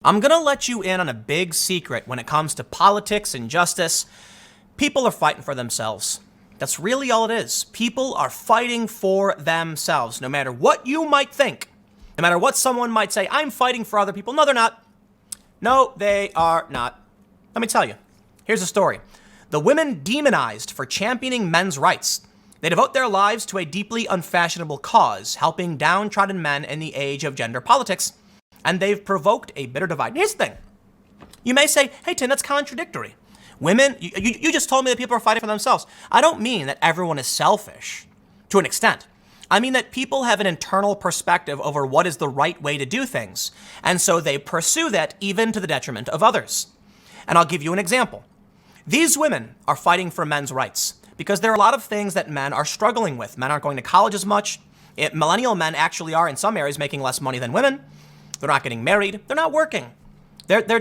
I'm going to let you in on a big secret when it comes to politics and justice. People are fighting for themselves. That's really all it is. People are fighting for themselves, no matter what you might think, no matter what someone might say. I'm fighting for other people. No, they're not. No, they are not. Let me tell you. Here's a story. The women demonized for championing men's rights. They devote their lives to a deeply unfashionable cause, helping downtrodden men in the age of gender politics. And they've provoked a bitter divide. Here's the thing. You may say, hey, Tim, that's contradictory. Women, you just told me that people are fighting for themselves. I don't mean that everyone is selfish to an extent. I mean that people have an internal perspective over what is the right way to do things. And so they pursue that even to the detriment of others. And I'll give you an example. These women are fighting for men's rights because there are a lot of things that men are struggling with. Men aren't going to college as much. Millennial men actually are in some areas making less money than women. They're not getting married. They're not working. They're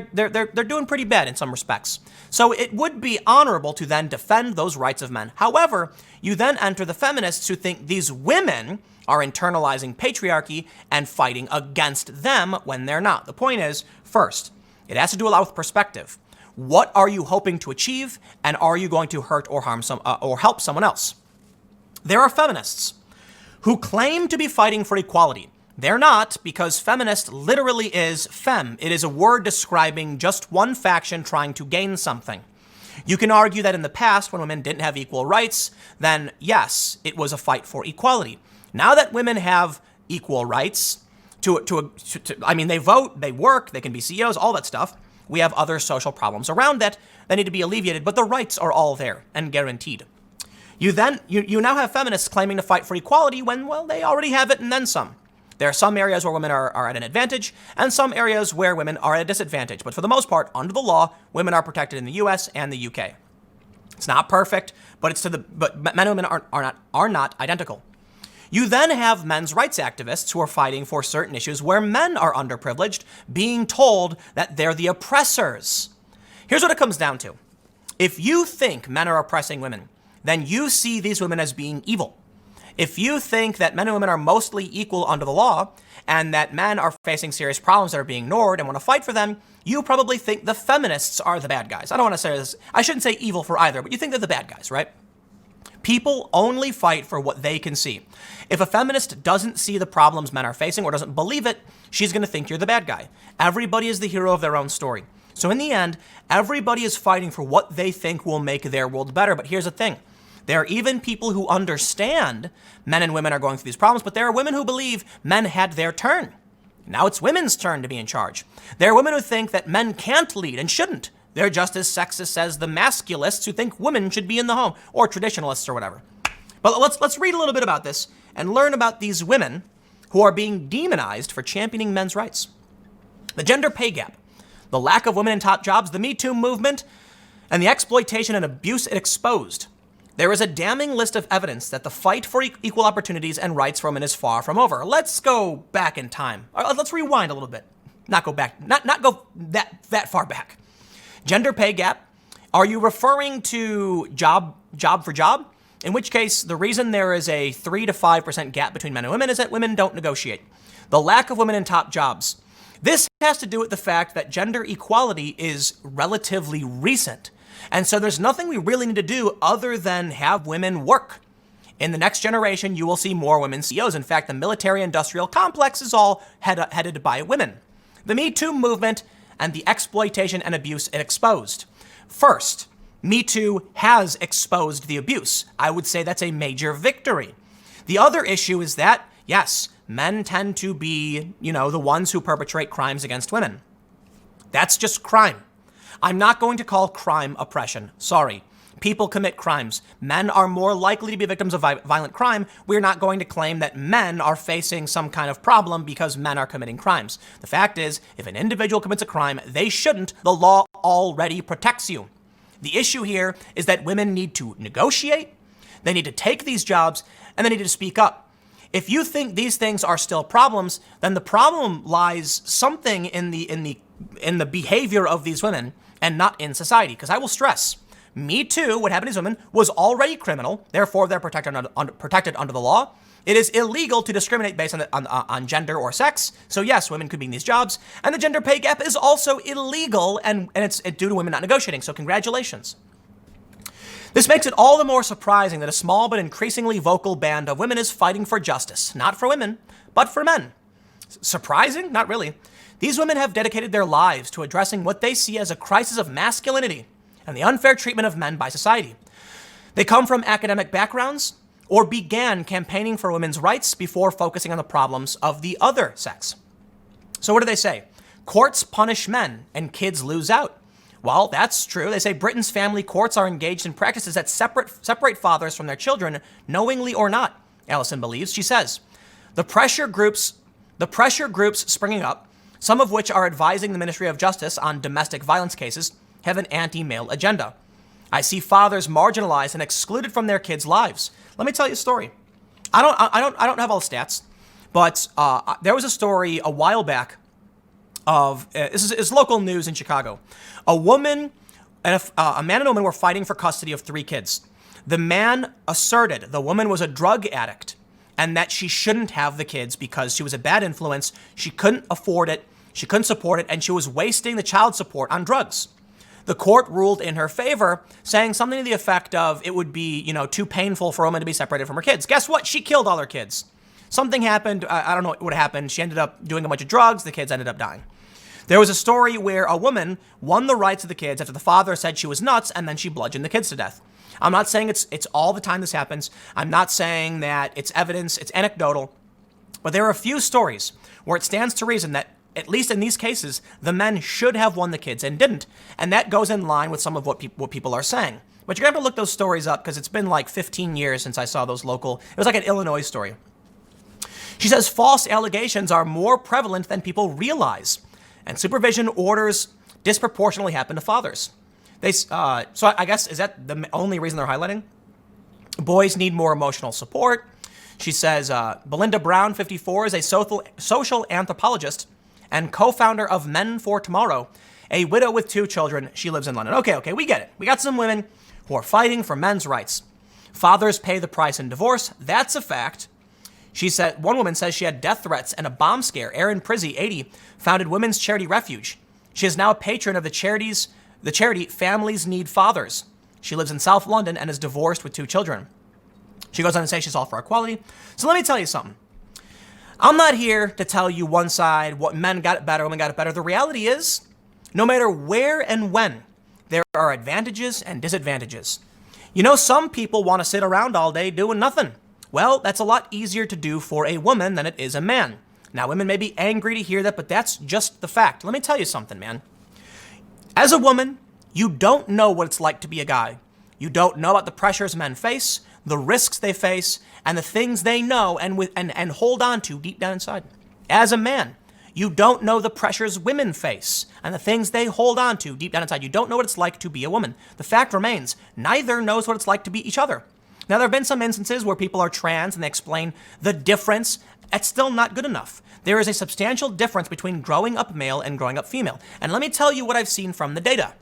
doing pretty bad in some respects. So it would be honorable to then defend those rights of men. However, you then enter the feminists who think these women are internalizing patriarchy and fighting against them when they're not. The point is, first, it has to do a lot with perspective. What are you hoping to achieve, and are you going to hurt or harm or help someone else? There are feminists who claim to be fighting for equality. They're not, because feminist literally is femme. It is a word describing just one faction trying to gain something. You can argue that in the past, when women didn't have equal rights, then yes, it was a fight for equality. Now that women have equal rights, they vote, they work, they can be CEOs, all that stuff. We have other social problems around that need to be alleviated, but the rights are all there and guaranteed. You now have feminists claiming to fight for equality when, well, they already have it and then some. There are some areas where women are at an advantage and some areas where women are at a disadvantage. But for the most part, under the law, women are protected in the US and the UK. It's not perfect, but men and women are not identical. You then have men's rights activists who are fighting for certain issues where men are underprivileged, being told that they're the oppressors. Here's what it comes down to. If you think men are oppressing women, then you see these women as being evil. If you think that men and women are mostly equal under the law and that men are facing serious problems that are being ignored and want to fight for them, you probably think the feminists are the bad guys. I don't want to say this. I shouldn't say evil for either, but you think they're the bad guys, right? People only fight for what they can see. If a feminist doesn't see the problems men are facing or doesn't believe it, she's going to think you're the bad guy. Everybody is the hero of their own story. So in the end, everybody is fighting for what they think will make their world better. But here's the thing. There are even people who understand men and women are going through these problems, but there are women who believe men had their turn. Now it's women's turn to be in charge. There are women who think that men can't lead and shouldn't. They're just as sexist as the masculists who think women should be in the home, or traditionalists or whatever. But let's read a little bit about this and learn about these women who are being demonized for championing men's rights. The gender pay gap, the lack of women in top jobs, the Me Too movement, and the exploitation and abuse it exposed. There is a damning list of evidence that the fight for equal opportunities and rights for women is far from over. Let's go back in time. Let's rewind a little bit. Not go back, not go that far back. Gender pay gap. Are you referring to job for job? In which case, the reason there is a 3 to 5% gap between men and women is that women don't negotiate. The lack of women in top jobs. This has to do with the fact that gender equality is relatively recent. And so there's nothing we really need to do other than have women work. In the next generation, you will see more women CEOs. In fact, the military-industrial complex is all headed by women. The Me Too movement and the exploitation and abuse it exposed. First, Me Too has exposed the abuse. I would say that's a major victory. The other issue is that, yes, men tend to be, the ones who perpetrate crimes against women. That's just crime. I'm not going to call crime oppression. Sorry. People commit crimes. Men are more likely to be victims of violent crime. We're not going to claim that men are facing some kind of problem because men are committing crimes. The fact is, if an individual commits a crime, they shouldn't. The law already protects you. The issue here is that women need to negotiate, they need to take these jobs, and they need to speak up. If you think these things are still problems, then the problem lies something in the behavior of these women and not in society. Because I will stress, Me Too, what happened to these women, was already criminal. Therefore, they're protected under the law. It is illegal to discriminate based on gender or sex. So yes, women could be in these jobs. And the gender pay gap is also illegal, and it's due to women not negotiating. So congratulations. This makes it all the more surprising that a small but increasingly vocal band of women is fighting for justice. Not for women, but for men. Surprising? Not really. These women have dedicated their lives to addressing what they see as a crisis of masculinity and the unfair treatment of men by society. They come from academic backgrounds or began campaigning for women's rights before focusing on the problems of the other sex. So what do they say? Courts punish men and kids lose out. Well, that's true. They say Britain's family courts are engaged in practices that separate fathers from their children, knowingly or not, Allison believes. She says, the pressure groups springing up, some of which are advising the Ministry of Justice on domestic violence cases, have an anti-male agenda. I see fathers marginalized and excluded from their kids' lives. Let me tell you a story. I don't have all the stats, but there was a story a while back of this is local news in Chicago. A woman and a man and a woman were fighting for custody of 3 kids. The man asserted the woman was a drug addict and that she shouldn't have the kids because she was a bad influence. She couldn't afford it. She couldn't support it, and she was wasting the child support on drugs. The court ruled in her favor, saying something to the effect of it would be, too painful for a woman to be separated from her kids. Guess what? She killed all her kids. Something happened. I don't know what happened. She ended up doing a bunch of drugs. The kids ended up dying. There was a story where a woman won the rights of the kids after the father said she was nuts, and then she bludgeoned the kids to death. I'm not saying it's all the time this happens. I'm not saying that it's evidence, it's anecdotal. But there are a few stories where it stands to reason that, at least in these cases, the men should have won the kids and didn't. And that goes in line with some of what people are saying. But you're going to have to look those stories up because it's been like 15 years since I saw those local. It was like an Illinois story. She says false allegations are more prevalent than people realize, and supervision orders disproportionately happen to fathers. So I guess, is that the only reason they're highlighting? Boys need more emotional support. She says Belinda Brown, 54, is a social anthropologist and co-founder of Men for Tomorrow, a widow with 2 children. She lives in London. Okay, we get it. We got some women who are fighting for men's rights. Fathers pay the price in divorce. That's a fact. She said, one woman says she had death threats and a bomb scare. Erin Prizzy, 80, founded Women's Charity Refuge. She is now a patron of the charity Families Need Fathers. She lives in South London and is divorced with 2 children. She goes on to say she's all for equality. So let me tell you something. I'm not here to tell you one side, what men got it better, women got it better. The reality is, no matter where and when, there are advantages and disadvantages. Some people want to sit around all day doing nothing. Well, that's a lot easier to do for a woman than it is a man. Now, women may be angry to hear that, but that's just the fact. Let me tell you something, man. As a woman, you don't know what it's like to be a guy. You don't know about the pressures men face, the risks they face, and the things they know and hold on to deep down inside. As a man, you don't know the pressures women face and the things they hold on to deep down inside. You don't know what it's like to be a woman. The fact remains, neither knows what it's like to be each other. Now, there have been some instances where people are trans and they explain the difference. That's still not good enough. There is a substantial difference between growing up male and growing up female. And let me tell you what I've seen from the data.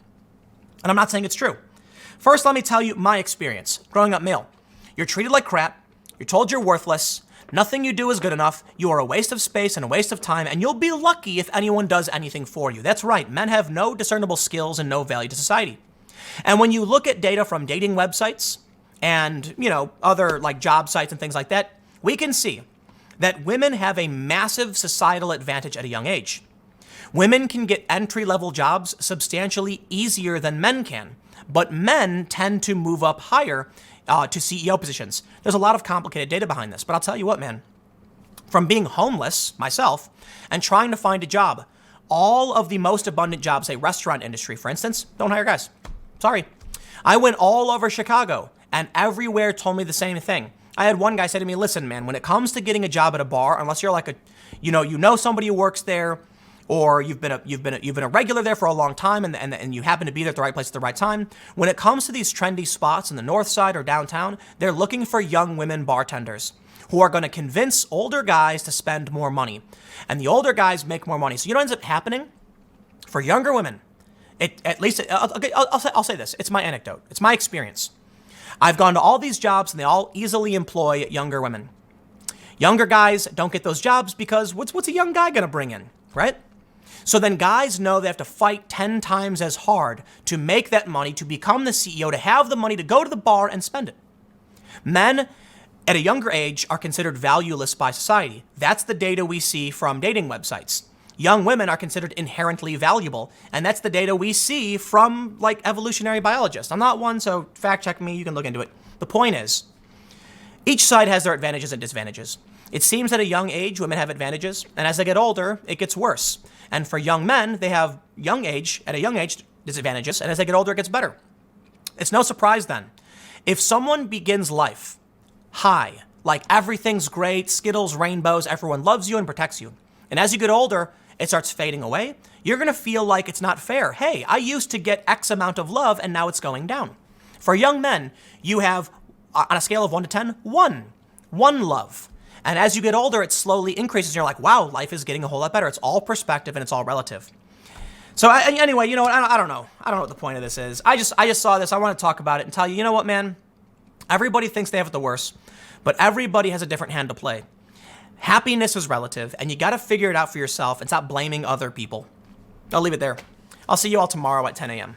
And I'm not saying it's true. First, let me tell you my experience growing up male. You're treated like crap. You're told you're worthless. Nothing you do is good enough. You are a waste of space and a waste of time, and you'll be lucky if anyone does anything for you. That's right. Men have no discernible skills and no value to society. And when you look at data from dating websites and, other like job sites and things like that, we can see that women have a massive societal advantage at a young age. Women can get entry-level jobs substantially easier than men can, but men tend to move up higher to CEO positions. There's a lot of complicated data behind this, but I'll tell you what, man. From being homeless myself and trying to find a job, all of the most abundant jobs, say restaurant industry, for instance, don't hire guys. Sorry. I went all over Chicago and everywhere told me the same thing. I had one guy say to me, listen, man, when it comes to getting a job at a bar, unless you're like somebody who works there, or you've been a regular there for a long time and you happen to be there at the right place at the right time, when it comes to these trendy spots in the north side or downtown, they're looking for young women bartenders who are going to convince older guys to spend more money. And the older guys make more money. So what ends up happening? For younger women, I'll say this. It's my anecdote. It's my experience. I've gone to all these jobs and they all easily employ younger women. Younger guys don't get those jobs because what's a young guy going to bring in, right? So then guys know they have to fight 10 times as hard to make that money, to become the CEO, to have the money to go to the bar and spend it. Men at a younger age are considered valueless by society. That's the data we see from dating websites. Young women are considered inherently valuable, and that's the data we see from like evolutionary biologists. I'm not one, so fact check me, you can look into it. The point is, each side has their advantages and disadvantages. It seems at a young age, women have advantages, and as they get older, it gets worse. And for young men, they have at a young age, disadvantages, and as they get older, it gets better. It's no surprise then. If someone begins life high, like everything's great, Skittles, rainbows, everyone loves you and protects you, and as you get older, it starts fading away, you're gonna feel like it's not fair. Hey, I used to get X amount of love, and now it's going down. For young men, you have, on a scale of 1 to 10, one love. And as you get older, it slowly increases. And you're like, wow, life is getting a whole lot better. It's all perspective and it's all relative. So anyway, you know what? I don't know. I don't know what the point of this is. I just saw this. I want to talk about it and tell you, you know what, man? Everybody thinks they have it the worst, but everybody has a different hand to play. Happiness is relative, and you got to figure it out for yourself and stop blaming other people. I'll leave it there. I'll see you all tomorrow at 10 a.m.